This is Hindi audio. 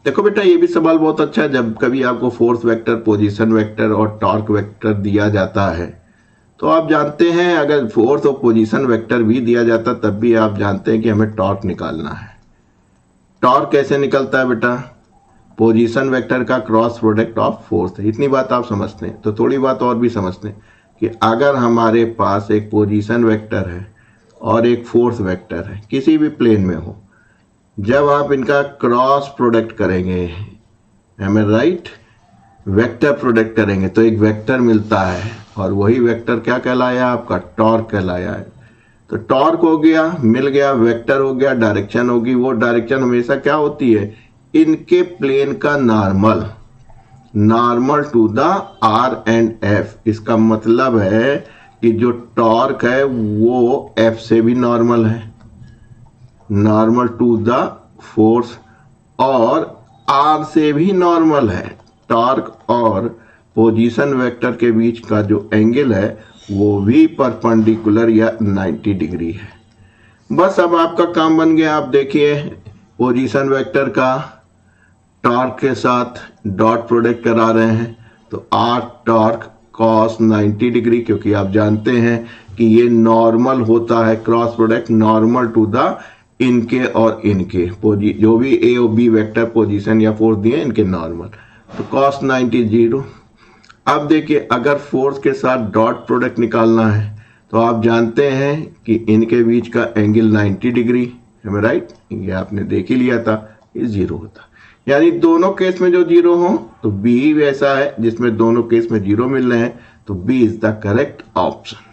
देखो बेटा, ये भी सवाल बहुत अच्छा है। जब कभी आपको फोर्स वेक्टर, पोजीशन वेक्टर और टॉर्क वेक्टर दिया जाता है तो आप जानते हैं, अगर फोर्स और पोजीशन वेक्टर भी दिया जाता तब भी आप जानते हैं कि हमें टॉर्क निकालना है। टॉर्क कैसे निकलता है बेटा? पोजीशन वेक्टर का क्रॉस प्रोडक्ट ऑफ फोर्स है। इतनी बात आप समझते हैं। तो थोड़ी बात और भी समझते हैं कि अगर हमारे पास एक पोजीशन वेक्टर है और एक फोर्स वेक्टर है, किसी भी प्लेन में हो, जब आप इनका क्रॉस प्रोडक्ट करेंगे, एम आई राइट, वेक्टर प्रोडक्ट करेंगे तो एक वेक्टर मिलता है और वही वेक्टर क्या कहलाया? आपका टॉर्क कहलाया है। तो टॉर्क हो गया, मिल गया, वेक्टर हो गया, डायरेक्शन होगी। वो डायरेक्शन हमेशा क्या होती है? इनके प्लेन का normal to the R and F. इसका मतलब है कि जो टॉर्क है वो एफ से भी नॉर्मल है, नॉर्मल टू द फोर्स, और आर से भी नॉर्मल है। टॉर्क और पोजीशन वेक्टर के बीच का जो एंगल है वो भी परपेंडिकुलर या 90 डिग्री है। बस अब आपका काम बन गया। आप देखिए, पोजीशन वेक्टर का टॉर्क के साथ डॉट प्रोडक्ट करा रहे हैं तो आर टॉर्क कॉस 90 डिग्री, क्योंकि आप जानते हैं कि ये नॉर्मल होता है, cross product normal to the इनके और इनके जो भी ए और बी वेक्टर पोजीशन या फोर्स दिए इनके नॉर्मल, तो कॉस 90 जीरो। अब देखिए, अगर फोर्स के साथ डॉट प्रोडक्ट निकालना है तो आप जानते हैं कि इनके बीच का एंगल 90 डिग्री है, राइट? ये आपने देख ही लिया था, ये जीरो होता। यानी दोनों केस में जो जीरो हो तो बी वैसा है जिसमें दोनों केस में जीरो मिल रहे हैं, तो B is the correct option.